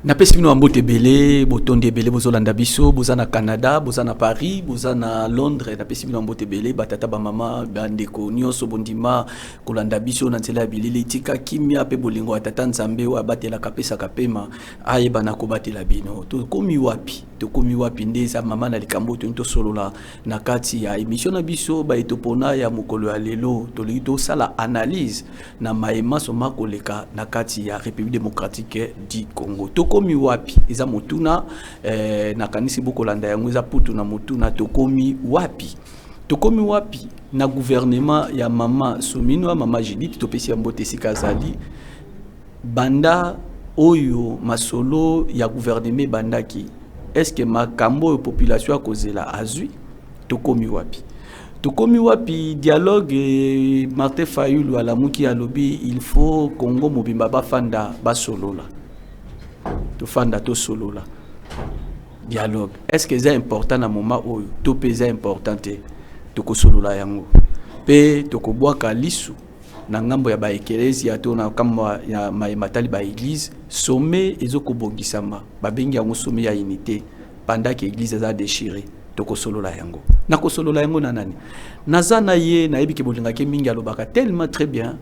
Napesi bino ambote belé, botonde belé bozolanda biso, bozana Canada, bozana Paris, bozana Londres, napesi bino ambote belé, batata ba mama, bandeko nyonso bondima kolanda biso na nzela bilili tika kimia pe bolingo atata nzambe wa batela kapesa kapema ayeba na kobatela bino. To komi wapi ndeza mama na likambo to solola na kati ya émission na biso ba etopona ya mokolo ya lelo to lito sala analyse na maema soma koleka na kati ya République démocratique du Congo. Tokomi wapi eza motuna na kanisi bokolanda yango eza putu na motuna tokomi wapi na gouvernement ya mama Somino mama Judith topesi ya mbote sikazali banda oyo masolo ya gouvernement bandaki est-ce que makambo ya population a kozela azui tokomi wapi dialogue Martin Fayulu alamuki alobi il faut Congo mobimba bafanda basolola tofanda to solola dialogue est-ce que c'est important na moment oyo to pesa importante to ko solola yango pe to ko bwaka lisu na ngambo ya ba ekelesi to na kamba ya matali ba église sommet ezoko bongisama ba bengi yango sommet ya unité pendant que église a déchiré to ko solola yango na ko solola yango na nani nazana ye na ebiki bolinga ke mingi alobaka tellement très bien.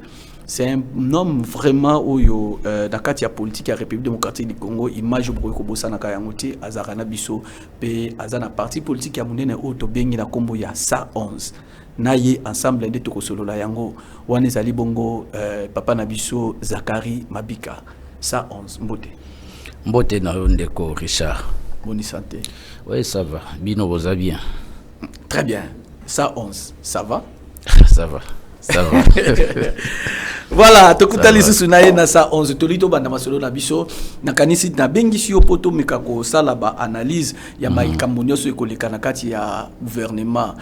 C'est un homme vraiment oyo dans la politique de la République démocratique du Congo image pour ko bosana ka yangote azarana biso pe azana parti politique ya munene oto bengi na kombo ya 111 naye ensemble de toko solola yango wana ezali bongo papa na biso Zakari Mabika 111 mbote na ndeko Richard. Bonne santé. Oui, ça va. Bino vous allez bien. Très bien. 111, ça va? Ça va. Voilà, tokutali susu na ye na 111 tolito banda masolo na biso na kanisi na bengisi yo poto mekako sala ba analyse ya maikambo nyonso ekoleka na kati ya gouvernement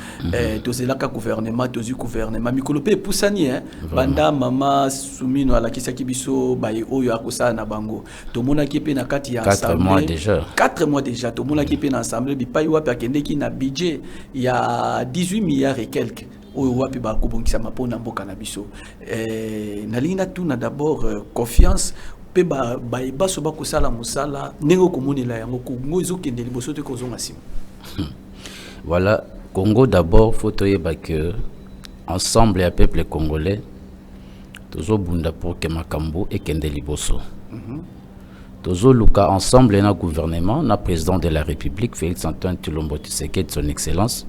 tozelaka gouvernement tozu gouvernement mikolo pe pusani banda mama Somino alakisaki biso baye oyo akosala na bango tomona ki pe na kati ya 4 mois déjà tomona ki pe na assemblée bipai wapi akendeki na budget ya 18 milliards et quelques oyo wapi ba kobongisa mapona mboka na biso nalinga tuna d'abord confiance pe ba baso ba kosala musala ndenge komonela yango Congo ezokende liboso te kozonga sima. Voilà, Congo d'abord faut toyeba que ensemble ya peuple congolais tozo bunda pour que makambo ekende liboso. Tozo luka ensemble na gouvernement na président de la République Félix Antoine Tshilombo Tshisekedi son excellence.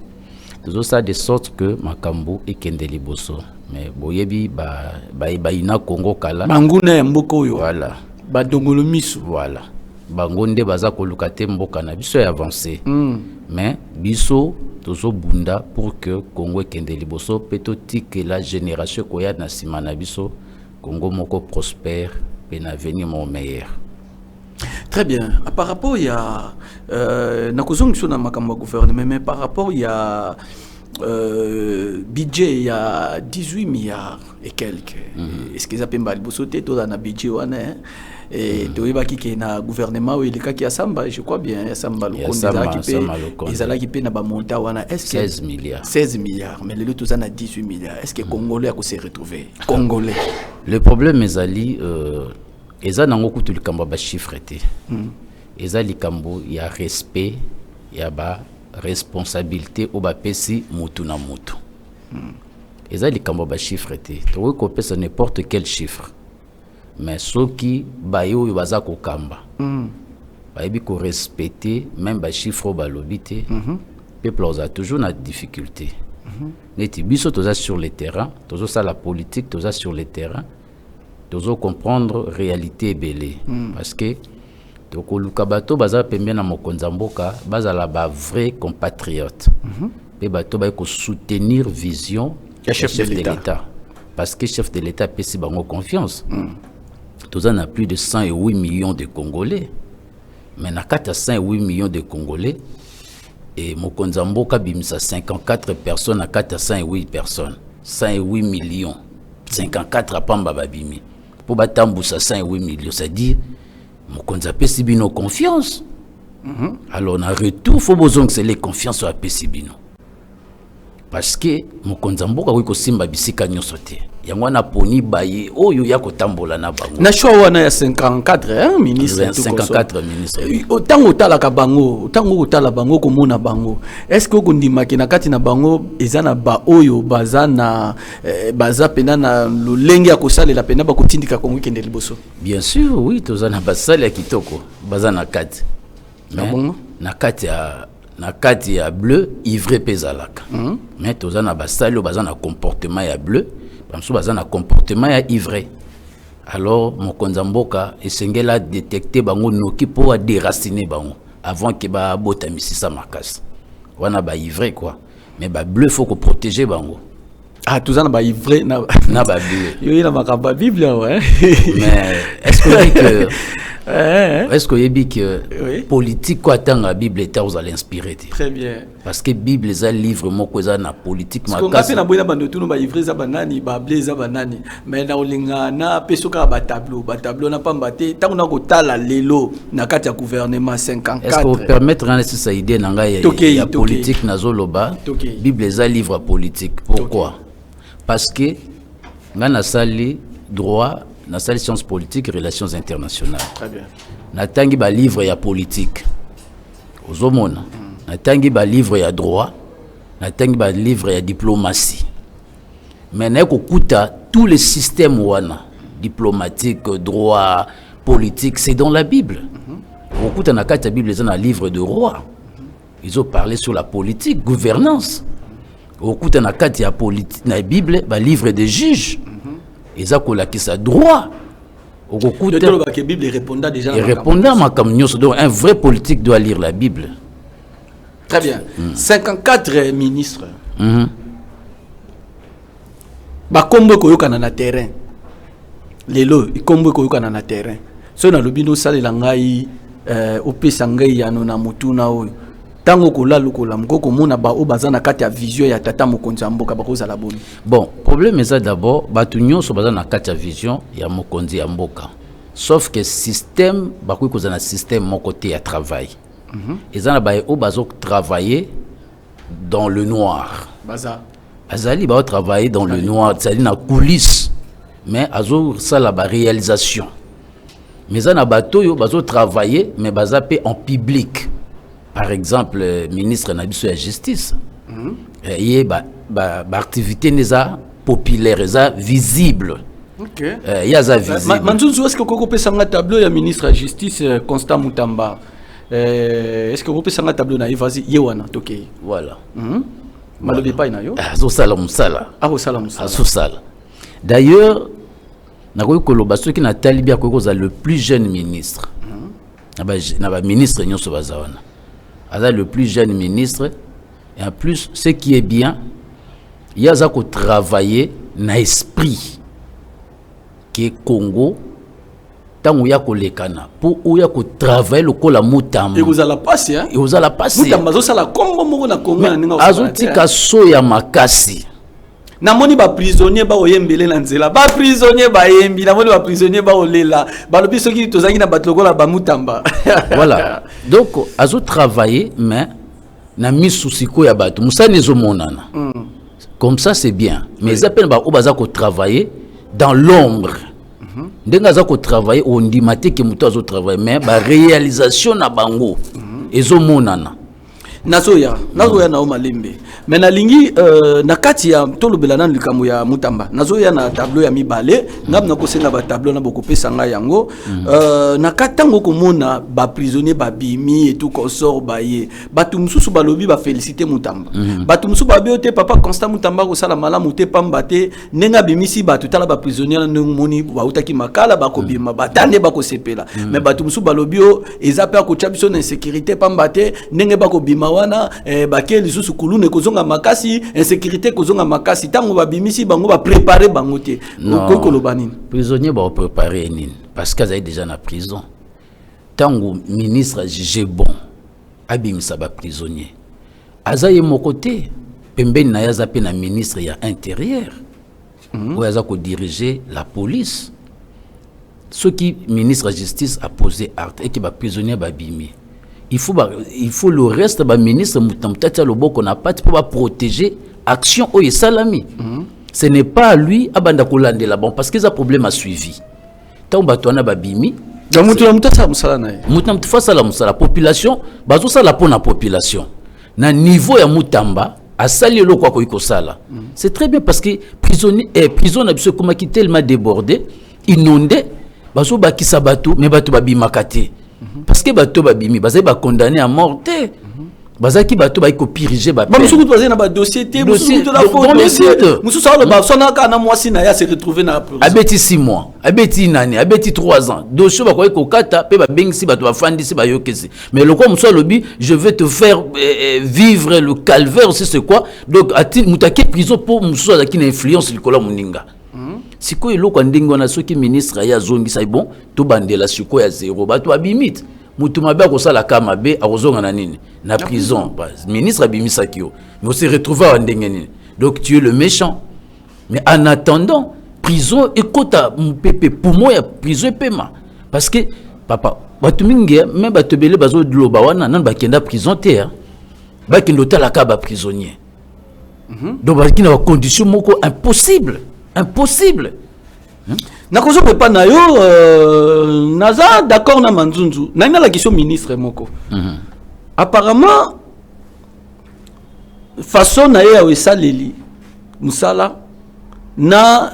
Tout ça de sorte que makambo ekende liboso mais boyebi ba ina Congo kala banguna mboka oyo voilà ba dongolo misu voilà bangonde baza koluka te mboka na biso ya avancé mais biso tozo bunda pour que Congo ekende liboso petoti que la génération koya na sima na biso Congo moko prospère pe na avenir mon meilleur. Très bien. Par rapport il y a nakozongso na makambo gouvernement mais par rapport il y a budget il y a 18 milliards et quelques. Est-ce que ça peut mal bosoter tout dans un budget wana et toyeba ki na gouvernement il ka ki asamba je crois bien asamba le compte ils ala ki pe na ba monta wana est-ce que 16 milliards mais le tout ça na 18 milliards est-ce que congolais a se retrouver congolais le problème ezali eza nango kutu likambo ba chiffre te eza likambo ya respect ya ba responsabilité o ba pesi mutu na mutu eza likambo ba chiffre te to ko pesa n'importe quel chiffre mais soki ba yo baza ko kamba ba yebi ko respecter même ba chiffre ba lobité peuple a toujours na difficulté neti biso toza sur le terrain tozo ça la politique toza sur le terrain tozo comprendre réalité belé parce que toko lukabato baza pembia na mokonza mboka baza la ba vrai compatriote pe bato ba ko soutenir vision chef de l'État parce que chef de l'État pesi bango confiance toza na plus de 108 millions de Congolais mais na kata 108 millions de Congolais et mokonza mboka bimisa 54 personnes à kata 108 personnes 108 millions 54 apamba babimi pour batambusa 108 millions c'est-à-dire mokonza pesi bino confiance alors na retour faut besoin que c'est les confiance à pesi bino parce que mokonzi ya mboka akoki kosimba bisika nyonso te yango wana poni baye oyo ya kotambola na bango na choix wana ya 54 ministre 54 ministre otango otalaka bango otango otala bango komona bango est-ce que okondimaki na kati na bango eza na ba oyo baza na baza pena na lolenge ya kosalela pena bakotindika kongo kende liboso? Bien sûr oui toza na basali ya kitoko baza na kati na kati ya bleu ivre pezalaka mais toza na basali baza na comportement ya bleu bamso baza na comportement ya ivre. Alors mokonzi ya mboka esengela détecter bango noki po a déraciner bango avant que ba bota misisa makasi wana ba ivre quoi, mais ba bleu faut ko protéger bango. Ah, tout ça na ba ivre na ba bleu yo ina makamba Bible ouais. Mais est-ce que vous dit que politique quoi tant la Bible est vous allez inspirer? Très bien. Parce que Bible est un livre moko za na politique makasi. Parce qu'on a fait na bando tout no ba ivre za banani ba bleu za banani mais na olinga na pesoka ba tableau na pambate tant na ko tala lelo na kati ya gouvernement 54. Est-ce que vous permettre en cette idée na nga ya politique na zoloba Bible est un livre politique? Pourquoi? Parce que ngana sali droit na sali sciences politiques et relations internationales. Très bien. Na tangi ba livre ya politique. Ozomona. Na tangi ba livre ya droit, na tangi ba livre ya diplomatie. Mais na ko kuta tous les systèmes wana diplomatique, droit, politique, c'est dans la Bible. Au kuta na kati ya Bible c'est un livre de roi. Ils ont parlé sur la politique, gouvernance. Au kuta na kati ya politique na Bible ba livre de juges. Ils ont qui ça droit. Au kuta la Bible répondant déjà. Et répondant à ma communion, donc un vrai politique doit lire la Bible. Très bien. 54 ministres. Ba kombo koyokana na terrain. Lelo kombo koyokana na terrain. So na lobino salela ngai opesa ngai ya na mutuna oyo. Tango kola lokola moko mona ba o bazana kati ya vision ya tata mokonzi ya mboka bakoza la boni. Bon, problème est d'abord batu nyonso bazana kati ya vision ya mokonzi ya mboka. Sauf que système bakoki kozana système moko te ya travail. Ezana ba o bazo travailler dans le noir. Bazali ba travailler dans le noir, c'est-à-dire na coulisses. Mais azo ça la réalisation. Mais ezana bato yo bazo travailler mais bazape en public. Par exemple, ministre de la Justice, il y a des activités populaires, visibles. Il y a des visibles. Manzouzo, est-ce que vous pouvez faire un tableau du ministre de la Justice, Constant Moutamba? Est-ce que vous pouvez faire un tableau de Vas-y, Yewana, ok. Voilà. Malobi pas na yo? Azosala. D'ailleurs, ceux qui n'ont talibia le plus jeune ministre. Le ministre Nyonso Bazawana. Le plus jeune ministre, et en plus, ce qui est bien, il y a ça travailler dans l'esprit qui est Congo, tant où il y a lekana pour où il y a travailler le col à Mutamba. Et vous allez passer, hein? Et vous allez passer. Mutamba, ça la Congo, mon na Congo, na ninga. Azotika soya makasi. Namoni ba prisonnier ba oyembele na nzela ba prisonnier ba yembi namoni ba prisonnier ba olela ba lobi soki tozangi na bato lokola ba Mutamba. Voilà. Donc azo travailler mais na misusiko ya bato musani zo monana. Comme ça c'est bien. Mais ça peine ba obaza ko travailler dans l'ombre. Ndenga za ko travailler on ndimate ke muto azo travailler mais ba réalisation na bango ezo monana. Nazoya na omalembe. Mais na lingi na kati ya tolobela na likambo ya Mutamba. Nazoya na tableau ya mibale, ngam na kosenga ba tableau na boko pesa nga yango. Na katango komona ba prisonnier ba bimi et tout consort ba ye. Batu mususu balobi ba féliciter Mutamba. Batu mususu ba biote papa Constant Mutamba ko sala malamu te pambate nenga bimisi batu tala ba prisonnier na moni ba utaki makala ba ko bima batande ba ko sepela. Mais batu mususu balobi o ezape ko chabiso na insécurité pambate nenge ba ko bima wana baké lisusu kulune kozonga makasi insécurité kozonga makasi tango babimisi bango ba préparer bango te ko lobani prisonnier ba préparer nini parce qu'ils sont déjà na prison tango ministre jugé bon abimisa ba prisonnier azaye mokote pembeni na yaza pe na ministre ya intérieur ou yaza ko diriger la police ce qui ministre de justice a posé acte et que ba prisonnier ba bimi. Il faut le reste ba ministre Mutamba loboko na pas pour protéger action oyo salami. Ce n'est pas à lui abanda kolandela bon parce que ça problème a suivi. Tant bato na babimi donc mutu mutasa musala na ye. Mutu face à la population, bazo sala pour la population. Na niveau ya mutamba asali lo kwa ko sala. C'est très bien parce que prison na biso comme qui tellement débordé, inondé, bazo bakisa bato mais bato babima kate. Parce que bato babimi baza ba condamné à mort. Bazaki bato ba ko piriger ba. Ba musuku bazé na ba dossier té, musuku to la faute dossier. Musuku sa lo ba sona ka na mwasi na ya se retrouver na prison. Abeti 6 mois, abeti nani, abeti 3 ans. Dossier ba ko kata pe ba bengisi bato ba fandisi ba yokesi. Mais le quoi muso lobi, je vais te faire vivre le calvaire, c'est quoi? Donc ati mutaki prison pour muso za ki na influence likola muninga. Siko eloko ndingo na soki ministre ya zongi sai bon, to bandela siko ya zéro bato abimite. Mutu mabe akosala kama be akozonga na nini na prison ministre abimisa kio mais on se retrouve à ndenge nini donc tu es le méchant mais en attendant prison ekota mpepe poumon ya prison pema parce que papa batu mingi même batu belé bazo loba wana nan bakenda prison terre bakendo tala ka ba prisonnier donc bakina ba condition moko impossible nakozo pepa na yo naza d'accord na manzunzu na la question ministre moko apparemment façon na ye esaleli musala na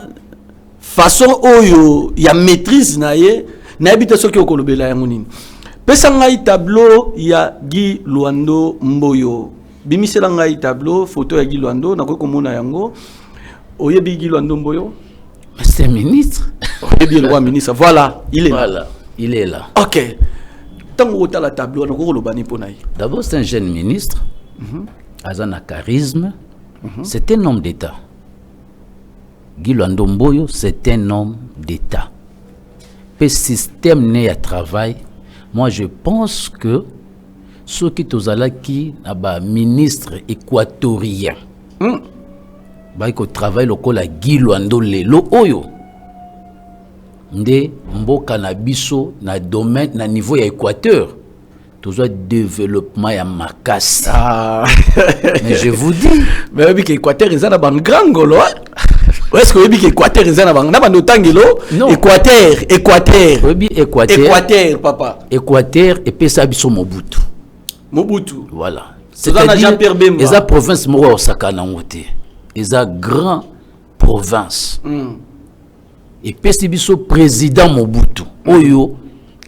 façon oyo ya maîtrise na ye na ebita soki okolobela yango nini pesa ngai tableau ya Guy Luando Mboyo bimisela ngai tableau photo ya Guy Luando nakoki komona yango oyebi Guy Luando Mboyo. C'est un ministre. Eh bien, le roi ministre, voilà, il est là. Il est là. Ok. Tant que la tableau, on a le bani pour naï. D'abord, c'est un jeune ministre. Azana charisme. C'est un homme d'État. Guy Luando Mboyo, c'est un homme d'État. Le système né à travail, moi je pense que ceux qui qui ministre équatorien. Baiko travail lokola la Guy Luando lelo oyo nde mboka na biso na domaine na niveau ya Équateur toujours développement ya makasi. Mais je vous dis mais oui que Équateur ezana ban grand golo est-ce que oui que Équateur ezana ban na bandotangelo Équateur oui Équateur papa Équateur et pesa biso Mobutu voilà c'est-à-dire eza province moko osakana ngote eza grand province et pesibiso président Mobutu oyo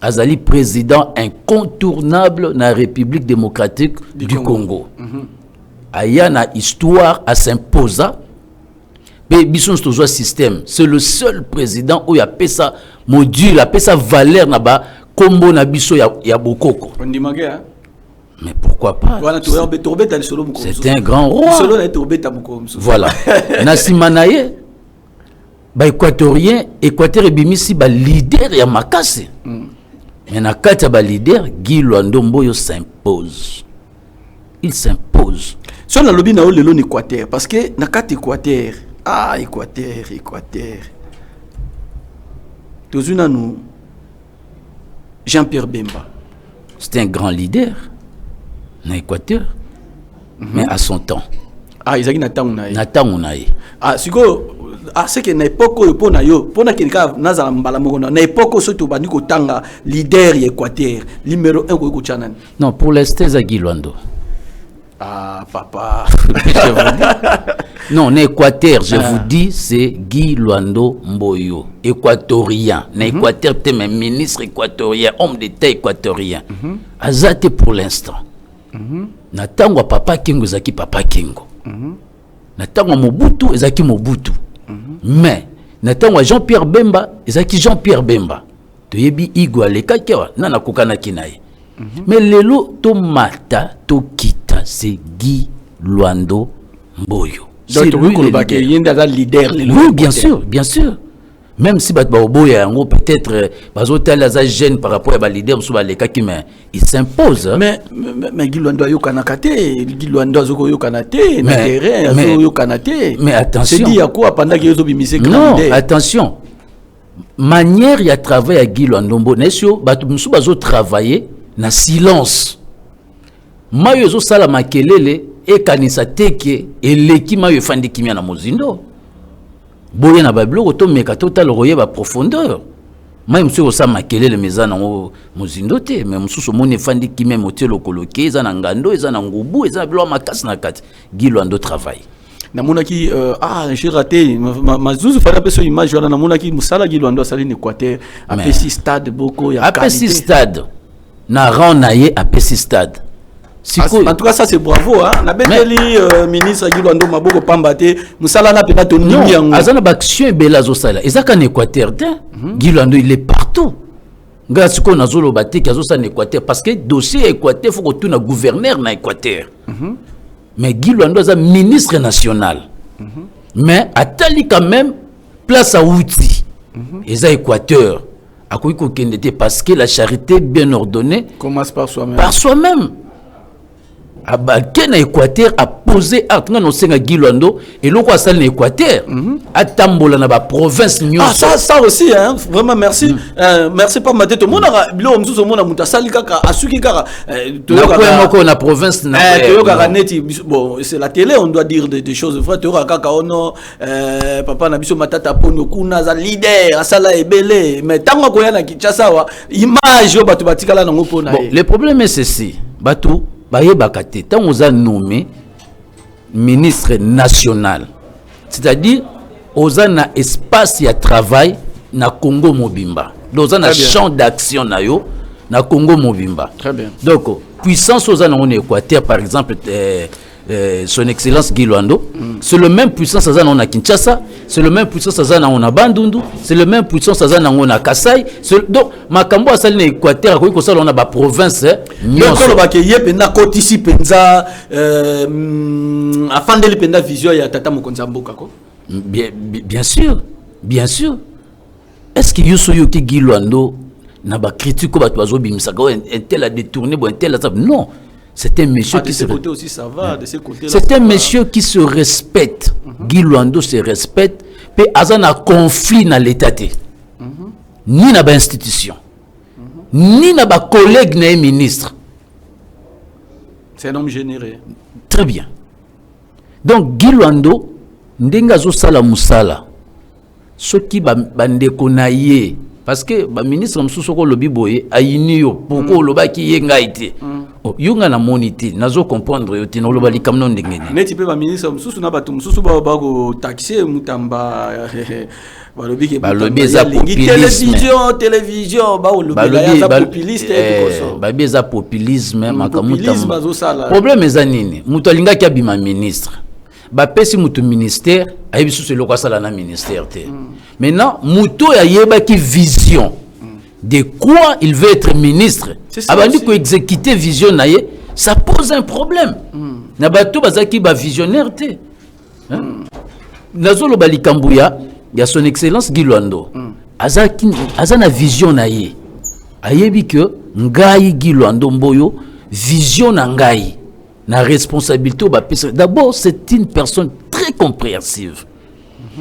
azali président incontournable na République démocratique du Congo. Aya na histoire à s'imposa pe biso tozo système c'est le seul président oyo a pesa module a pesa valeur na ba kombo na biso ya bokoko. Mais pourquoi pas? C'est un grand roi. Voilà. Nasimanaye, ba équatorien, Équateur et bimisi ba leader ya makase. Mais na kata ba leader, Guy Luando Mboyo s'impose. Il s'impose. Si on a lobby na o lelo Équateur, parce que na kata Équateur, Équateur. Tozuna nous Jean-Pierre Bemba. C'est un grand leader. Na Équateur, mais à son temps. Ils ont na c'est que na époque pour na yo, pour na kinka naza mbala moko na époque surtout bandi ko tanga leader Équateur, numéro 1 ko chanan. Non, pour l'instant c'est Guy Luando. Papa. Je vous dis. Non, na Équateur, je vous dis c'est Guy Luando Mboyo, équatorien. Na Équateur, t'es même ministre équatorien, homme d'État équatorien. Azate pour l'instant. Natangwa papa Kingo zaki papa Kingo. Natangwa Mobutu ezaki Mobutu. Mais natangwa Jean-Pierre Bemba ezaki Jean-Pierre Bemba. Toyebi Igwa lekakewa nana kokana kinaye. Mais lelo to mata to kita c'est Guy Luando Mboyo. C'est lui le leader. Oui, bien sûr. Même si peut-être bazotal jeune par rapport à leader mais il s'impose. Mais Guy Luando yo kanakate, Guy Luando yo kanate, mais attention. C'est dit à quoi pendant que yo bimise non, attention. Manière il y a travail à Guy Luando Mboyo, nesio bazo travailler na silence. Mayo zo sala makelele et kanisa teke eleki mayo efandi kimia na mozindo boye na bablo to meka total roye ba profondeur mai msuko sa makelele mezana ngo mozindo te mais msuso moni efandi kimia motelo koloke za na ngando eza na ngubu eza bilo makasi na kati Gilwando travail namonaki j'ai raté mazuzu fala peso image wana namonaki musala Gilwando asali ni Équateur apesi stade boko ya qualité apesi stade na rang naye apesi stade en tout cas ça c'est bravo hein na beteli ministre Gilwando maboko pambate musala na pena to ningi yango azana ba action bela zo sala ezaka na Équateur te Gilwando il est partout ngasi ko nazolo bateki azo sa na Équateur parce que dossier Équateur faut que tout na gouverneur na Équateur mais Gilwando est un ministre national mais atali quand même place à outil et à Équateur à quoi il parce que la charité bien ordonnée commence par soi-même Ken Équateur a posé acte non senga Gilwando et loko asali na Équateur atambola na ba province nyonso ça aussi hein vraiment merci merci pas maté to mona bilo mzuzo mona muta sali kaka asuki kaka to na province na to neti bon c'est la télé on doit dire des choses vraies to kaka ono papa na biso matata pono kuna za leader asala ebele mais tango ko yana Kinshasa wa image yo batu batikala na ngopo na le problème est ceci batu bakate tant on a nommé ministre national c'est-à-dire on a un espace de travail na Congo Mobimba dans un champ d'action na yo na Congo Mobimba très bien donc puissance aux en Équateur par exemple son excellence Gilwando c'est le même puissance à on a Kinshasa c'est le même puissance à on a Bandundu c'est le même puissance à on a Kasai donc makambo a sali na Équateur ko ça on a ba province nyonso lo ba ke yep na kotisi penza afandeli penda vision ya tata mokonzi mboka ko bien sûr est-ce que yoki Gilwando na ba critique ko ba bazo bimisaka un tel a détourné un tel a non. C'est un monsieur qui se côté aussi ça va de ce côté là. C'est un monsieur qui se respecte. Gilwando se respecte. Puis azana conflit dans l'état ni na ba institution ni na ba collègue na ministre. C'est un homme généreux. Très bien. Donc Gilwando ndenga zo sala musala. Ce qui bandeko na ye parce que ba ministre msuso ko lobi boye ayini yo poko loba ki ye ngaite yunga na monité nazo comprendre yo tino loba likamno ndengeni neti pe ba ministre msusu na batu msusu ba ko taxer mutamba balobi ke balobi za télévision ba lobi za populiste et tout ça ba beza populisme makamuta problème ezanini muto alinga ki abima ministre ba pesi mutu ministère ayebisu se lokwa sala na ministère te maintenant muto ya yeba ki vision de quoi il veut être ministre abandi ko exécuter vision naye ça pose un problème na bato bazaki ba visionnaire te nazolo balikambuya ya son excellence Gilwando azana vision naye ayebi que ngai Gilwando mboyo vision na ngai na responsabilité d'abord c'est une personne très compréhensive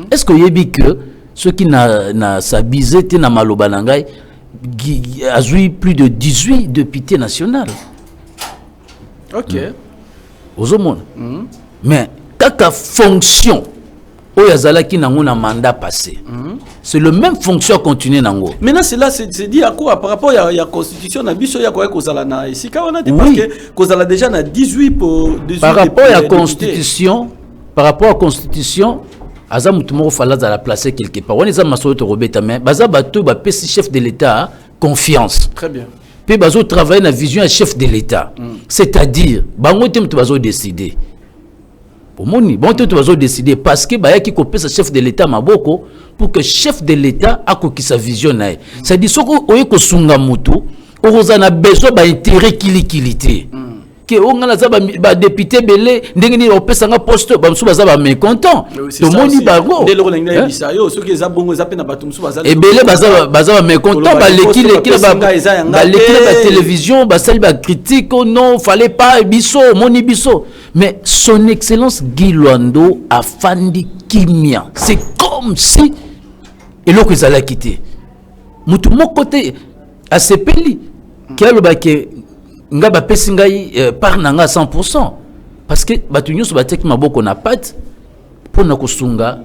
est-ce que yebi que ceux qui na sabisé te na maloba na ngai a joué plus de 18 députés nationaux. OK. Aux hommes. Mais kaka fonction oyazala ki nango na mandat passé. C'est le même fonction continuer nango. Maintenant c'est là c'est dit à quoi par rapport à la constitution na biso ya quoi kozala na ici quand on a dit parce que kozala déjà na 18 pour 18 par rapport à la constitution Azam tout le monde fallait la placer quelque part. On est à Masolo Robeta mais baza bato ba pesi chef de l'État confiance. Très bien. Puis bazo travailler na vision à chef de l'État. C'est-à-dire bango tem to bazo décider. Pour moni bon to bazo décider parce que baya ki kopesa chef de l'État maboko pour que chef de l'État akoki sa vision na. C'est-à-dire soko oye ko sunga mutu ozana besoin ba intérêt kilikilité. Que on a ba député belé ndengeni opesa nga poste ba msuba za ba mécontent to moni bago de l'olinga bisayo ceux qui za bongo za pena bato msuba za et belé baza mécontent ba lekile ba télévision ba sali ba critique non fallait pas biso moni biso mais son excellence Gilwando a fandi kimia c'est comme si et l'autre ils allaient quitter mutu moko te a sepeli qui a le baké nga ba pesi ngai par nanga 100% parce que bato nyonso batiaki maboko na pate mpona kosunga